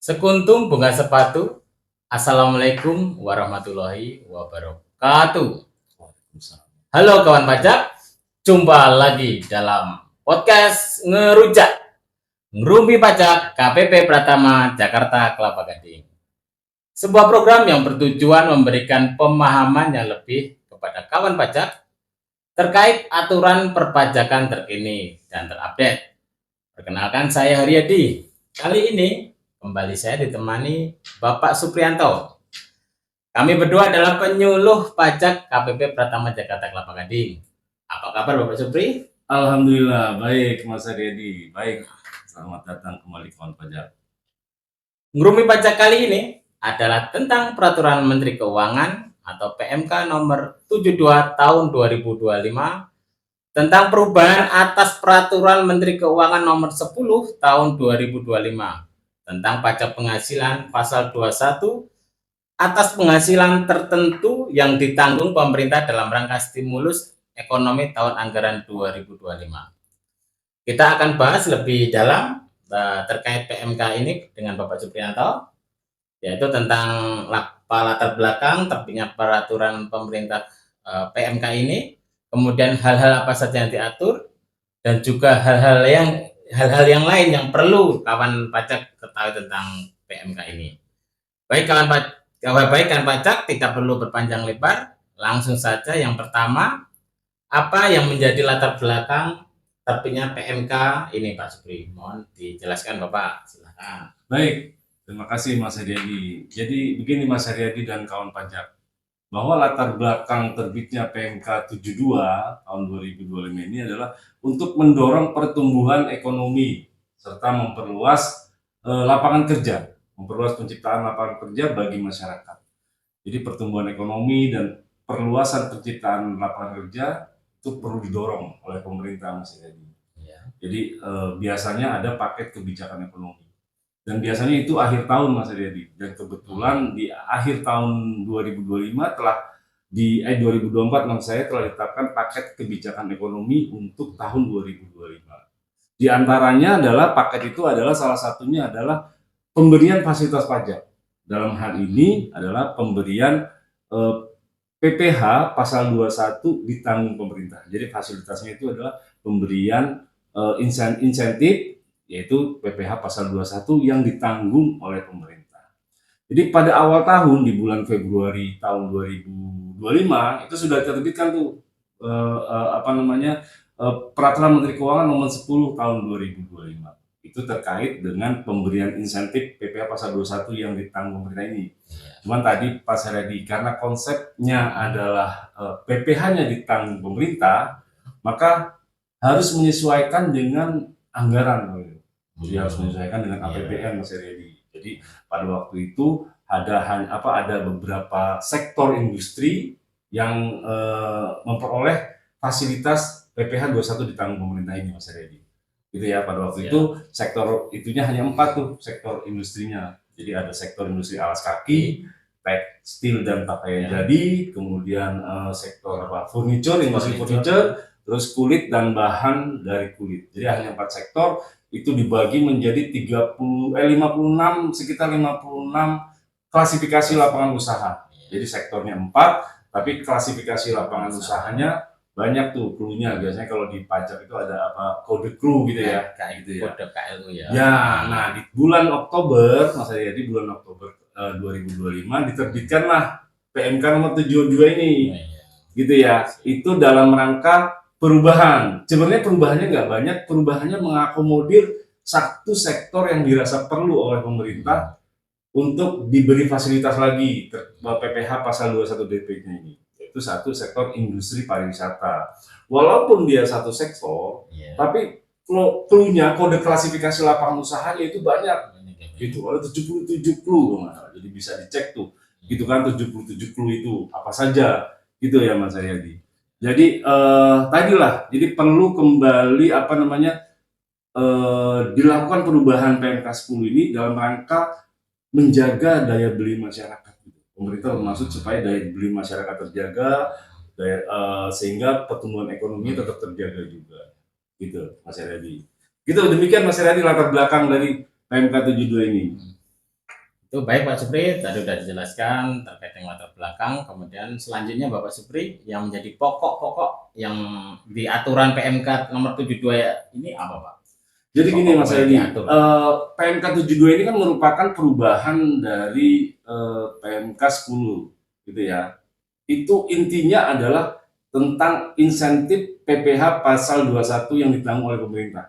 Sekuntum bunga sepatu. Assalamualaikum warahmatullahi wabarakatuh. Halo kawan pajak, jumpa lagi dalam podcast Ngerujak Ngerumpi Pajak KPP Pratama Jakarta Kelapa Gading. Sebuah program yang bertujuan memberikan pemahaman yang lebih kepada kawan pajak terkait aturan perpajakan terkini dan terupdate. Perkenalkan, saya Haryadi. Kali ini kembali saya ditemani Bapak Suprianto. Kami berdua adalah penyuluh pajak KPP Pratama Jakarta Kelapa Gading. Apa kabar Bapak Supri? Alhamdulillah, baik Mas Haryadi. Baik, selamat datang kembali kawan pajak. Ngerumi pajak kali ini adalah tentang Peraturan Menteri Keuangan atau PMK nomor 72 tahun 2025 tentang perubahan atas Peraturan Menteri Keuangan nomor 10 tahun 2025 tentang pajak penghasilan pasal 21 atas penghasilan tertentu yang ditanggung pemerintah dalam rangka stimulus ekonomi tahun anggaran 2025. Kita akan bahas lebih dalam terkait PMK ini dengan Bapak Suprianto, yaitu tentang latar belakang terbitnya peraturan pemerintah PMK ini, kemudian hal-hal apa saja yang diatur, dan juga hal-hal yang lain yang perlu kawan pajak ketahui tentang PMK ini. Baik kawan pajak, tidak perlu berpanjang lebar, langsung saja. Yang pertama, apa yang menjadi latar belakang terbitnya PMK ini Pak Supri? Mohon dijelaskan Bapak, silakan. Baik, terima kasih Mas Haryadi. Jadi begini Mas Haryadi dan kawan pajak, bahwa latar belakang terbitnya PMK 72 tahun 2025 ini adalah untuk mendorong pertumbuhan ekonomi serta memperluas lapangan kerja, memperluas penciptaan lapangan kerja bagi masyarakat. Jadi pertumbuhan ekonomi dan perluasan penciptaan lapangan kerja itu perlu didorong oleh pemerintah Mas Haryadi. Jadi biasanya ada paket kebijakan ekonomi. Dan biasanya itu akhir tahun Mas Haryadi. Dan kebetulan di akhir tahun 2025 2024 maksud saya telah ditetapkan paket kebijakan ekonomi untuk tahun 2025. Di antaranya adalah paket itu adalah salah satunya adalah pemberian fasilitas pajak. Dalam hal ini adalah pemberian PPh pasal 21 ditanggung pemerintah. Jadi fasilitasnya itu adalah pemberian insentif, yaitu PPh pasal 21 yang ditanggung oleh pemerintah. Jadi pada awal tahun di bulan Februari tahun 2025 itu sudah diterbitkan tuh Peraturan Menteri Keuangan nomor 10 tahun 2025. Itu terkait dengan pemberian insentif PPh pasal 21 yang ditanggung pemerintah ini. Cuman tadi Pak Haryadi, karena konsepnya adalah PPh-nya ditanggung pemerintah, maka harus menyesuaikan dengan anggaran. Jadi harus menyesuaikan dengan APBN Mas Haryadi. Jadi pada waktu itu ada beberapa sektor industri yang memperoleh fasilitas PPh 21 ditanggung pemerintah ini Mas Haryadi. Gitu ya, pada waktu itu sektor itunya hanya 4 tuh sektor industrinya. Jadi ada sektor industri alas kaki, tekstil dan pakaian jadi, kemudian sektor furniture, industri furniture, terus kulit dan bahan dari kulit. Jadi hanya 4 sektor itu dibagi menjadi sekitar 56 klasifikasi lapangan usaha. Jadi sektornya 4, tapi klasifikasi lapangan usahanya banyak tuh clue-nya. Biasanya kalau di pajak itu ada kode clue gitu ya, kayak gitu ya. Kode KLU ya. Ya, nah di bulan Oktober, Mas Haryadi, bulan Oktober 2025 diterbitkanlah PMK nomor 72 ini. Gitu ya. Itu dalam rangka perubahan. Sebenarnya perubahannya nggak banyak, perubahannya mengakomodir satu sektor yang dirasa perlu oleh pemerintah untuk diberi fasilitas lagi PPh pasal 21 DP-nya ini. Itu satu sektor industri pariwisata. Walaupun dia satu sektor, tapi clue-nya, kode klasifikasi lapangan usahanya itu banyak. Itu ada 77 clue. Jadi bisa dicek tuh. Gitu kan 77 clue itu apa saja. Gitu ya Mas Haryadi. Jadi tadilah, jadi perlu kembali dilakukan perubahan PMK 10 ini dalam rangka menjaga daya beli masyarakat. Pemerintah bermaksud supaya daya beli masyarakat terjaga, sehingga pertumbuhan ekonomi tetap terjaga juga. Gitu Mas Haryadi. Gitu, demikian Mas Haryadi latar belakang dari PMK 72 ini. Itu baik Pak Supri, tadi sudah dijelaskan terkait dengan latar belakang. Kemudian selanjutnya Bapak Supri yang menjadi pokok-pokok yang di aturan PMK nomor 72 ini apa Pak? Jadi gini Mas Pokok-pokok yang Edi, diatur. PMK 72 ini kan merupakan perubahan dari PMK 10 gitu ya. Itu intinya adalah tentang insentif PPh pasal 21 yang ditanggung oleh pemerintah.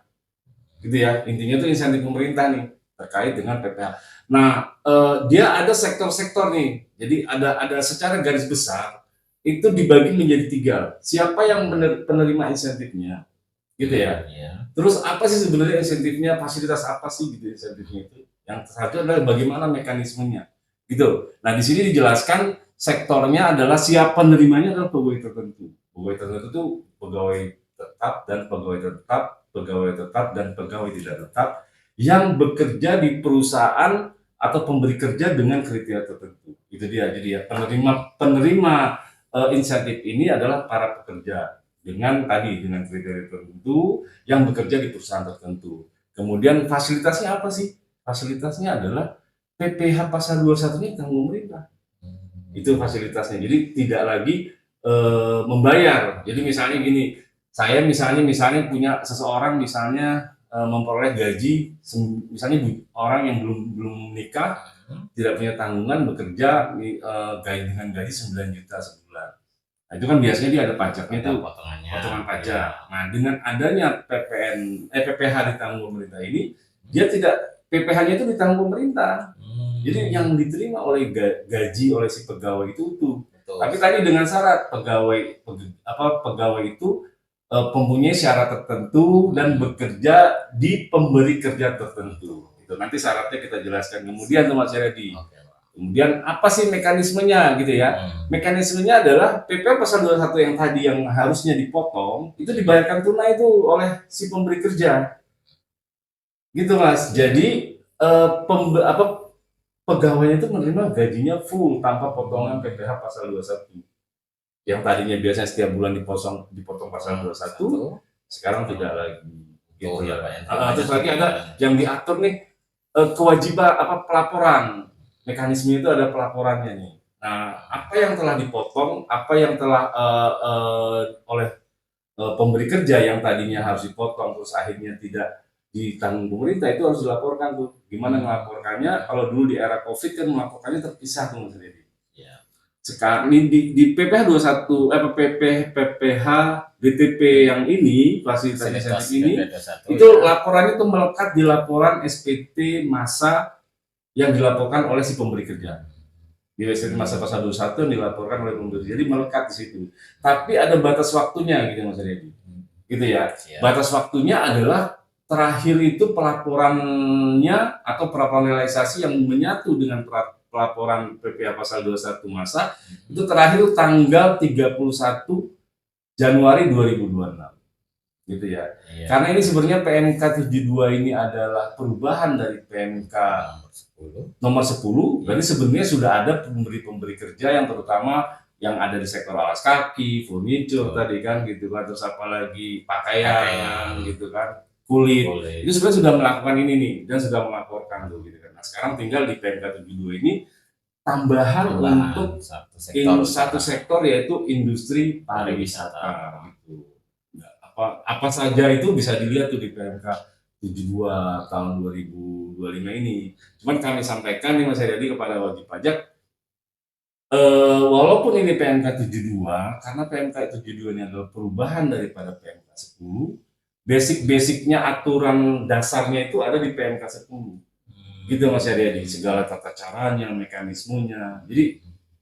Gitu ya, intinya itu insentif pemerintah nih terkait dengan PPh. Nah, dia ada sektor-sektor nih. Jadi ada secara garis besar itu dibagi menjadi 3. Siapa yang penerima insentifnya? Gitu ya. Ya. Terus apa sih sebenarnya insentifnya, fasilitas apa sih gitu insentifnya itu? Yang satu adalah bagaimana mekanismenya, gitu. Nah di sini dijelaskan sektornya adalah siapa penerimanya adalah pegawai tertentu. Pegawai tertentu itu pegawai tetap dan pegawai tetap, pegawai tetap dan pegawai tidak tetap yang bekerja di perusahaan atau pemberi kerja dengan kriteria tertentu. Itu dia. Jadi ya penerima insentif ini adalah para pekerja dengan kriteria tertentu yang bekerja di perusahaan tertentu. Kemudian fasilitasnya apa sih? Fasilitasnya adalah PPh pasal 21 ini tanggung pemerintah. Itu fasilitasnya. Jadi tidak lagi membayar. Jadi misalnya gini, saya misalnya punya seseorang misalnya memperoleh gaji, misalnya orang yang belum nikah, tidak punya tanggungan, bekerja dengan gaji 9 juta sebulan. Nah, itu kan biasanya dia ada pajaknya tuh, potongan pajak. Nah, dengan adanya PPh ditanggung pemerintah ini, dia tidak PPh-nya itu ditanggung pemerintah. Jadi yang diterima oleh gaji oleh si pegawai itu tuh. Tapi tadi dengan syarat pegawai itu mempunyai syarat tertentu dan bekerja di pemberi kerja tertentu. Itu nanti syaratnya kita jelaskan kemudian tuh Mas Yadi. Kemudian apa sih mekanismenya gitu ya? Mekanismenya adalah PPh pasal 21 yang tadi yang harusnya dipotong itu dibayarkan tunai itu oleh si pemberi kerja. Gitu Mas. Jadi pegawainya itu menerima gajinya full tanpa potongan PPh pasal 21. Yang tadinya biasanya setiap bulan dipotong pasal 21, sekarang tidak lagi. Gitu ya. Terus lagi ada yang diatur nih kewajiban pelaporan. Mekanisme itu ada pelaporannya nih. Nah, apa yang telah dipotong, apa yang telah oleh pemberi kerja yang tadinya harus dipotong terus akhirnya tidak ditanggung pemerintah itu harus dilaporkan tuh. Gimana melaporkannya? Kalau dulu di era Covid kan melaporkannya terpisah tuh Mas Deddy. Sekarang di PPh 21 PPh DTP yang ini fasilitas insentif ini itu laporannya tuh melekat di laporan SPT masa yang dilaporkan oleh si pemberi kerja. Di SPT masa pasal 21 yang dilaporkan oleh pemberi. Jadi melekat di situ. Tapi ada batas waktunya gitu Mas Deddy. Gitu ya. Batas waktunya adalah terakhir itu pelaporannya atau prapanalisasi yang menyatu dengan pelaporan PPh pasal 21 masa itu terakhir tanggal 31 Januari 2026. Gitu ya. Karena ini sebenarnya PMK 72 ini adalah perubahan dari PMK nomor 10. Berarti sebenarnya sudah ada pemberi kerja yang terutama yang ada di sektor alas kaki, furniture tadi kan gitu kan, terus apalagi pakaian gitu kan, kulit. Itu sebenarnya sudah melakukan ini nih dan sudah melaporkan tuh gitu kan. Nah, sekarang tinggal di PMK 72 ini tambahan untuk satu sektor yaitu industri pariwisata gitu. Apa saja itu bisa dilihat tuh di PMK 72 tahun 2025 ini. Cuman kami sampaikan nih Mas Heri kepada wajib pajak, walaupun ini PMK 72, karena PMK 72 ini adalah perubahan daripada PMK 10, basic-basicnya aturan dasarnya itu ada di PMK 10. Gitu Mas Heri, segala tata caranya, mekanismenya. Jadi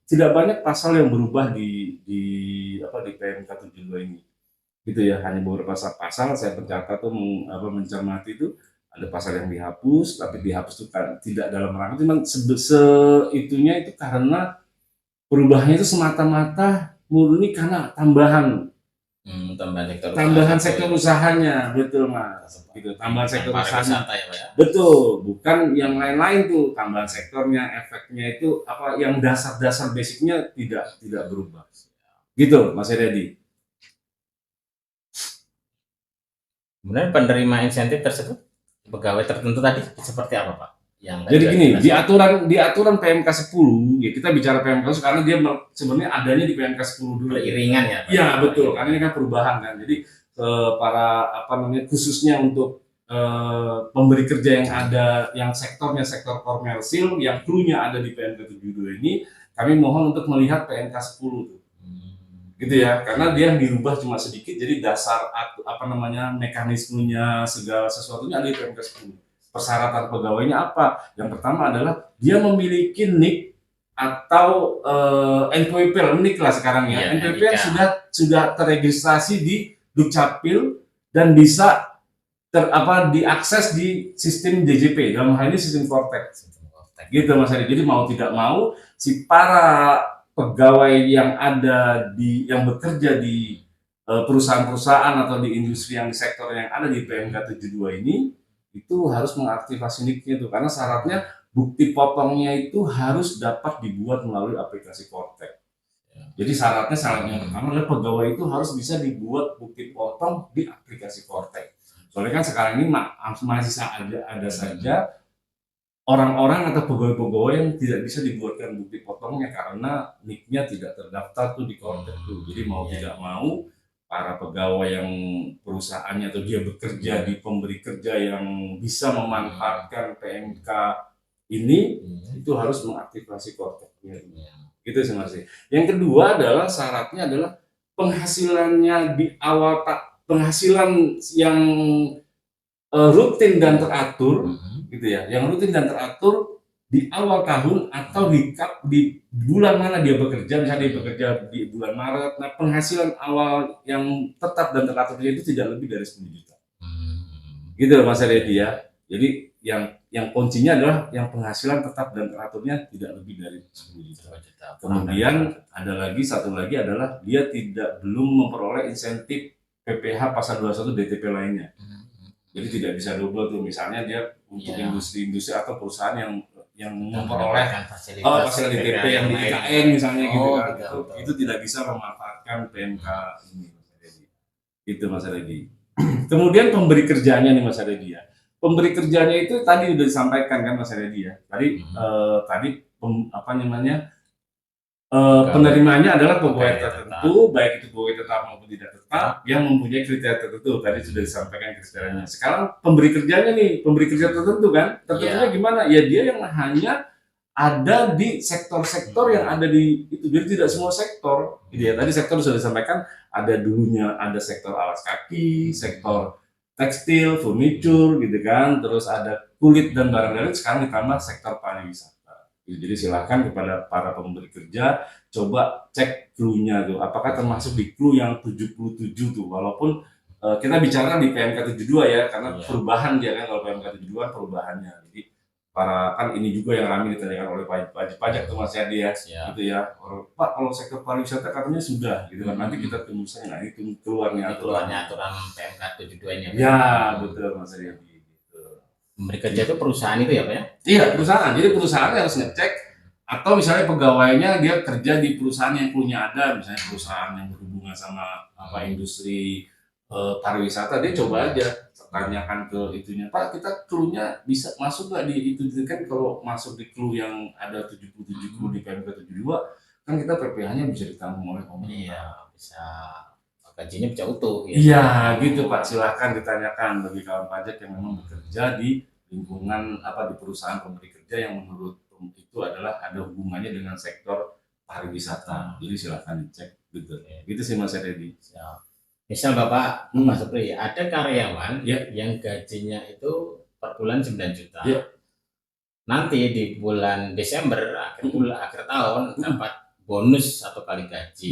tidak banyak pasal yang berubah di PMK 72 ini. Gitu ya, hanya beberapa pasal saya tercatat tuh mencermati itu ada pasal yang dihapus, tapi dihapus itu kan tidak dalam rangka cuman itunya itu karena perubahannya itu semata-mata murni karena tambahan sektor usahanya, betul Mas. Gitu, tambahan sektor usahanya. Betul, bukan yang lain-lain tuh, tambahan sektornya, efeknya itu yang dasar-dasar basicnya tidak berubah. Gitu Mas Heri. Kemudian penerima insentif tersebut pegawai tertentu tadi seperti apa Pak? yang Jadi tadi gini, jelas. di aturan PMK 10, ya kita bicara PMK 10 karena dia sebenarnya adanya di PMK 10 dulu. Beriringan ya, Pak? Iya betul, karena ini kan perubahan kan. Jadi para apa namanya khususnya untuk pemberi kerja yang ada, yang sektornya sektor komersil, yang krunya ada di PMK 72 ini, kami mohon untuk melihat PMK 10 tuh. Gitu ya, karena dia dirubah cuma sedikit, jadi dasar apa namanya mekanismenya segala sesuatunya ada di PMK 10. Persyaratan pegawainya apa? Yang pertama adalah dia memiliki NIK atau NPWP, NIK lah sekarang ya, Iya, NPWP yang NIK. sudah terregistrasi di Dukcapil dan bisa diakses di sistem DJP, dalam hal ini sistem Vortex. Gitu Mas Adi. Jadi mau tidak mau si para pegawai yang ada yang bekerja di perusahaan-perusahaan atau di industri yang di sektor yang ada di PMK 72 ini itu harus mengaktifasi NIK-nya itu, karena syaratnya bukti potongnya itu harus dapat dibuat melalui aplikasi Vortex. Jadi syaratnya yang pertama adalah pegawai itu harus bisa dibuat bukti potong di aplikasi Vortex. Soalnya kan sekarang ini masih ada saja orang-orang atau pegawai-pegawai yang tidak bisa dibuatkan bukti potongnya karena NIK-nya tidak terdaftar tuh di Vortex tuh. Jadi mau tidak mau para pegawai yang perusahaannya atau dia bekerja di pemberi kerja yang bisa memanfaatkan PMK ini itu harus mengaktifasi Vortex-nya. Gitu sih Mas. Yang kedua adalah syaratnya adalah penghasilannya di awal penghasilan yang rutin dan teratur gitu ya, yang rutin dan teratur di awal tahun atau di bulan mana dia bekerja, misalnya dia bekerja di bulan Maret. Nah, penghasilan awal yang tetap dan teraturnya itu tidak lebih dari 10 juta. Gitu Mas Redi ya. Jadi yang kuncinya adalah yang penghasilan tetap dan teraturnya tidak lebih dari 10 juta. Kemudian ada lagi satu lagi adalah dia belum memperoleh insentif PPh pasal 21 DTP lainnya. Jadi tidak bisa double tuh, misalnya dia untuk industri-industri atau perusahaan yang memperoleh fasilitas DTP yang di IKN misalnya gitu kan, itu tidak bisa memanfaatkan PMK ini Mas Redi. Itu Mas Redi. Kemudian pemberi kerjanya nih Mas Redi ya. Pemberi kerjanya itu tadi sudah disampaikan kan Mas Redi ya. Apa namanya? Penerimanya adalah pegawai tertentu, baik itu pegawai tetap maupun tidak tetap, yang mempunyai kriteria tertentu. Tadi sudah disampaikan kriterianya. Sekarang pemberi kerjanya nih, pemberi kerja tertentu kan, tertentunya gimana? Ya dia yang hanya ada di sektor-sektor yang ada di itu. Jadi tidak semua sektor. Gitu ya. Tadi sektor sudah disampaikan, ada dulunya ada sektor alas kaki, sektor tekstil, furniture, gitu kan, terus ada kulit dan barang-barang. Sekarang ditambah sektor pariwisata. Jadi silakan kepada para pemberi kerja coba cek clue-nya tuh, apakah termasuk di clue yang 77 tuh, walaupun kita bicara di PMK 72 ya, karena perubahan dia kan, kalau PMK 72 kan perubahannya. Jadi kan ini juga yang ramai ditanyakan oleh wajib pajak tuh Mas Yadi ya, gitu ya. Pak, kalau sektor pariwisata katanya sudah, gitu kan. Nanti kita tunggu saja, nah ini keluarnya aturan PMK 72 ini. Ya, betul Mas Yadi. Pemberi kerja itu perusahaan itu ya Pak ya? Iya, perusahaan. Jadi perusahaan harus ngecek, atau misalnya pegawainya dia kerja di perusahaan yang punya ada, misalnya perusahaan yang berhubungan sama industri pariwisata, dia coba aja tanyakan ke itunya, Pak, kita clue-nya bisa masuk nggak di itu kan? Kalau masuk di clue yang ada 77 clue di PMK 72 kan kita PPh-nya bisa ditanggung oleh pemerintah. Iya, bisa gajinya bisa utuh. Iya, gitu Pak. Silahkan ditanyakan bagi kawan pajak yang memang bekerja di lingkungan di perusahaan pemberi kerja yang menurut itu adalah ada hubungannya dengan sektor pariwisata. Jadi silahkan dicek gitu. Gitu sih Mas Redi. Misal Bapak Mas Supri, ada karyawan yang gajinya itu per bulan 9 juta. Nanti di bulan Desember akhir tahun dapat bonus 1 kali gaji.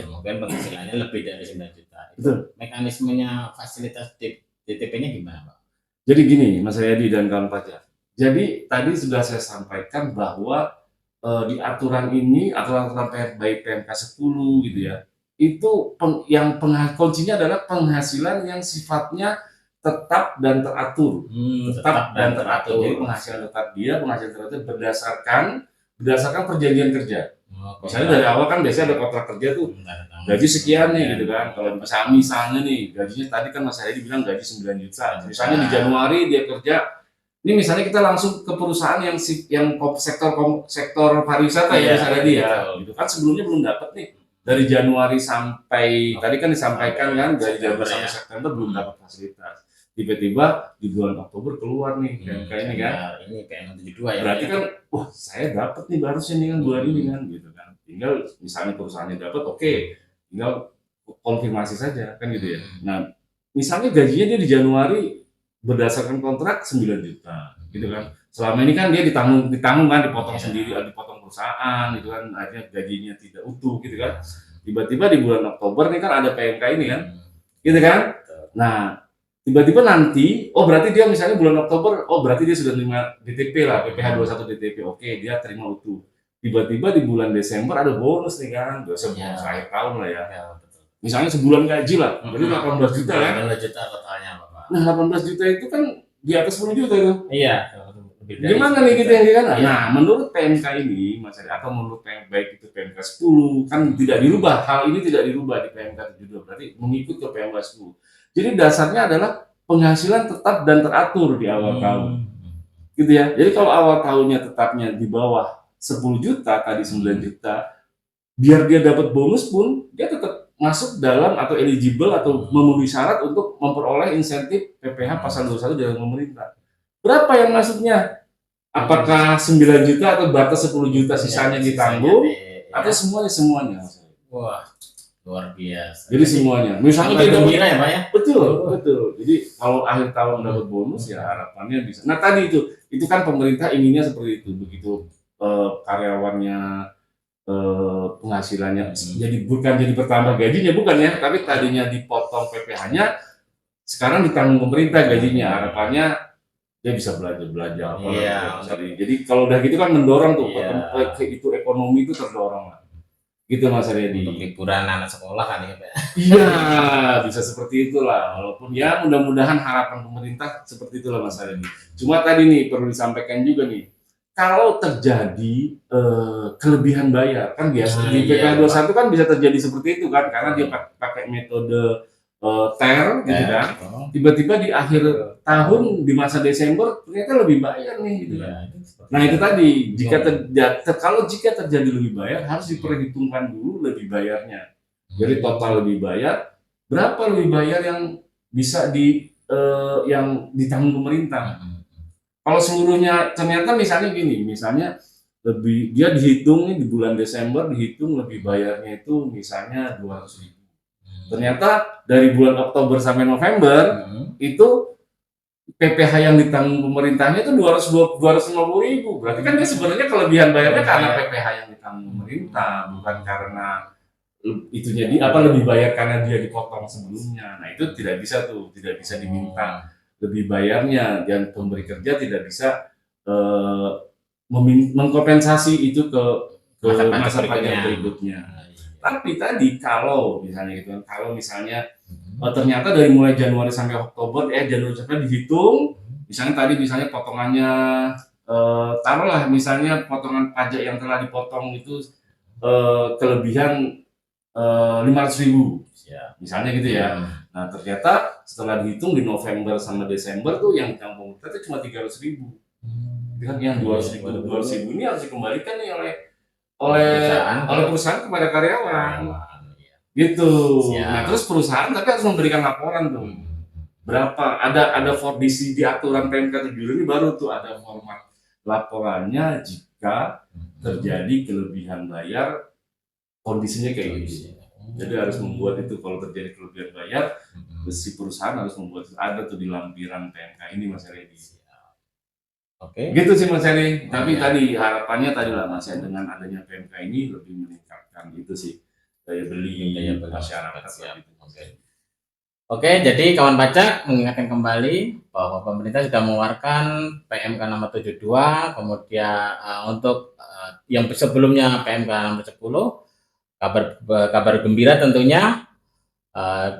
Mungkin penghasilannya lebih dari 9 juta. Itu mekanismenya fasilitas DTP-nya gimana Pak? Jadi gini Mas Redi dan kawan pajak. Jadi tadi sudah saya sampaikan bahwa di aturan ini, aturan baik PMK 10 gitu ya, itu kuncinya adalah penghasilan yang sifatnya tetap dan teratur. Tetap dan teratur. Jadi penghasilan teratur berdasarkan perjanjian kerja. Misalnya dari awal kan biasanya ada kontrak kerja tuh, gaji sekian nih gitu kan. Kalau misalnya nih gajinya tadi kan Mas Hadi bilang gaji 9 juta. Misalnya di Januari dia kerja Ini misalnya kita langsung ke perusahaan yang sektor pariwisata ya Iya, misalnya dia, betul. gitu kan sebelumnya belum dapat nih dari Januari sampai tadi kan disampaikan kan dari Januari September sampai ya. September belum dapat fasilitas. Tiba-tiba di bulan Oktober keluar nih PMK ini kan. Ya, ini PM 72 ya. Berarti Pak, ya. kan, wah saya dapat nih harusnya nih kan bulan ini kan gitu kan. Tinggal misalnya perusahaannya dapat, oke, tinggal konfirmasi saja kan gitu ya. Nah, misalnya gajinya dia di Januari berdasarkan kontrak 9 juta gitu kan. Selama ini kan dia ditanggung kan, dipotong Iya. sendiri, dipotong perusahaan gitu kan, akhirnya gajinya tidak utuh gitu kan. Tiba-tiba di bulan Oktober nih kan ada PMK ini kan, gitu kan. Nah, tiba-tiba nanti, oh berarti dia misalnya bulan Oktober, oh berarti dia sudah terima DTP lah, PPh 21 DTP, oke dia terima utuh. Tiba-tiba di bulan Desember ada bonus nih kan, biasa Iya. bonus akhir tahun lah ya. Ya, betul. Misalnya sebulan gaji lah, berarti 18 juta kan. 18 juta totalnya Bapak. Nah 18 juta itu kan di atas 10 juta itu. Iya. Lebih dari Gimana 10 nih juta. gitu ya kan? Iya. Nah menurut PMK ini Mas Ari, atau menurut PMK baik itu PMK 10 kan tidak dirubah, hal ini tidak dirubah di PMK 72, berarti mengikut ke PMK 10. Jadi dasarnya adalah penghasilan tetap dan teratur di awal tahun. Gitu ya. Jadi kalau awal tahunnya tetapnya di bawah 10 juta, tadi 9 juta, biar dia dapat bonus pun dia tetap masuk dalam atau eligible atau memenuhi syarat untuk memperoleh insentif PPh pasal 21 dari pemerintah. Berapa yang masuknya? Apakah 9 juta atau batas 10 juta sisanya ditanggung atau semuanya? Wah, luar biasa. Jadi semuanya. Misalnya Kabar dia dapat, gembira ya Pak ya. betul. Jadi kalau akhir tahun dapat bonus ya harapannya bisa. Nah tadi itu kan pemerintah inginnya seperti itu. Begitu karyawannya penghasilannya bukan jadi bertambah gajinya, bukan ya, tapi tadinya dipotong PPh-nya, sekarang ditanggung pemerintah gajinya. Harapannya dia bisa belajar apa Iya. Jadi kalau udah gitu kan mendorong tuh Iya. itu ekonomi itu terdorong lah. Gitu Mas Aryadi. Untuk liburan anak sekolah kan ya Pak. Iya, bisa seperti itulah. Walaupun ya mudah-mudahan harapan pemerintah seperti itulah Mas Aryadi. Cuma tadi nih perlu disampaikan juga nih, kalau terjadi kelebihan bayar kan biasa di PPh 21 kan bisa terjadi seperti itu kan, karena dia pakai metode TER gitu kan. Tiba-tiba di akhir tahun di masa Desember ternyata lebih bayar nih gitu kan. Nah itu tadi, kalau jika terjadi lebih bayar harus diperhitungkan dulu lebih bayarnya. Jadi total lebih bayar, berapa lebih bayar yang bisa yang ditanggung pemerintah. Kalau seluruhnya ternyata misalnya gini, misalnya dia dihitung nih di bulan Desember dihitung lebih bayarnya itu misalnya 200.000. Ternyata dari bulan Oktober sampai November itu PPh yang ditanggung pemerintahnya itu 250.000. Berarti kan dia sebenarnya kelebihan bayarnya karena PPh yang ditanggung pemerintah, bukan karena itunya lebih bayar karena dia dipotong sebelumnya. Nah itu tidak bisa diminta lebih bayarnya, dan pemberi kerja tidak bisa mengkompensasi itu ke masa pajak berikutnya. Tapi tadi kalau misalnya ternyata dari mulai Januari sampai Oktober, Januari sampai dihitung, misalnya potongannya taruhlah misalnya potongan pajak yang telah dipotong itu kelebihan 500.000, misalnya gitu ya. Nah ternyata setelah dihitung di November sama Desember tuh yang ditanggung pemerintah itu cuma 300.000. Dengan yang 200.000 ini harus dikembalikan nih oleh perusahaan kepada karyawan. Gitu. Nah terus perusahaan tapi harus memberikan laporan tuh. Berapa ada di aturan PMK 72 ini baru tuh ada format laporannya jika terjadi kelebihan bayar kondisinya kayak gitu. Jadi harus membuat itu kalau terjadi kelebihan bayar, si perusahaan harus membuat ada tuh di lampiran PMK ini Mas Heri. Oke. Gitu sih Mas Heri. Tapi tadi harapannya tadi lah Mas Heri, dengan adanya PMK ini lebih meningkatkan itu sih daya beli masyarakat. Oke, jadi kawan pajak mengingatkan kembali bahwa pemerintah sudah mengeluarkan PMK nomor 72, kemudian untuk yang sebelumnya PMK nomor 10, kabar gembira tentunya.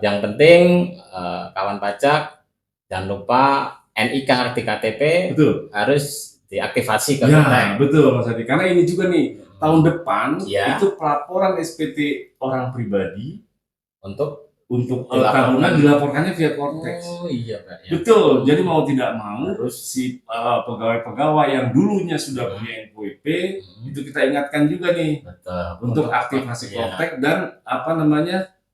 Yang penting kawan pajak jangan lupa NIK di KTP betul, harus diaktifasi ke ya, betul Mas Adi. Karena ini juga nih tahun depan itu pelaporan SPT orang pribadi untuk Dilaporkan. tahunan dilaporkannya via Cortex. Oh iya Pak ya. Betul, jadi mau tidak mau Harus. si pegawai-pegawai yang dulunya sudah punya NPWP itu kita ingatkan juga nih Betul. untuk aktivasi ya. Cortex dan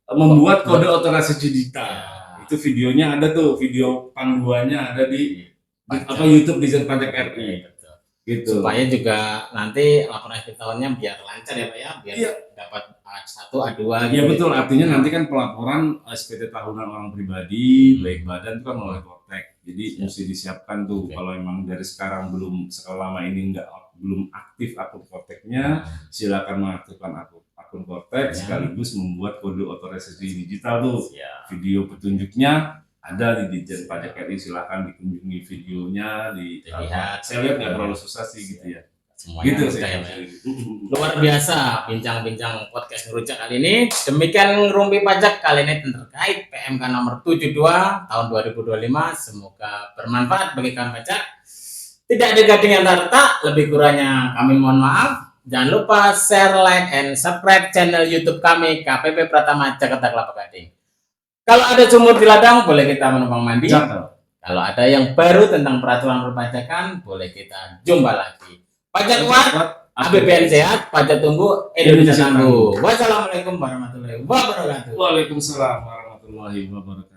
membuat kode otorisasi digital. Ya. Itu videonya ada tuh, video panduannya ada di Pajak. YouTube Dijen Pajak RI. Betul. Gitu. Supaya juga nanti laporan akhir tahunnya biar lancar ya Pak ya, biar Iya. dapat A1, A2 Iya gitu. betul, artinya nanti kan pelaporan SPT tahunan orang pribadi, baik badan itu kan oleh Cortex. Jadi mesti disiapkan tuh kalau emang dari sekarang selama ini belum aktif akun Cortex-nya, silakan mengaktifkan akun Cortex sekaligus membuat kode otorisasi digital tuh. Video petunjuknya ada di Dijen Pajak RI, silakan dikunjungi videonya, dilihat. Saya lihat nggak terlalu susah sih gitu ya. Semuanya Gitu sudah sih. ya, Pak. Luar biasa bincang-bincang podcast Ngerujak kali ini. Demikian Ngerumpi Pajak kali ini terkait PMK nomor 72 tahun 2025. Semoga bermanfaat bagi kawan pajak. Tidak ada gading yang tak retak, lebih kurangnya kami mohon maaf. Jangan lupa share, like, and subscribe channel YouTube kami KPP Pratama Jakarta Kelapa Gading. Kalau ada sumur di ladang, boleh kita menumpang mandi. Kalau ada yang baru tentang peraturan perpajakan, boleh kita jumpa lagi. Pajak kuat, APBN sehat, pajak tunggu, Indonesia tangguh. Wassalamualaikum warahmatullahi wabarakatuh. Waalaikumsalam warahmatullahi wabarakatuh.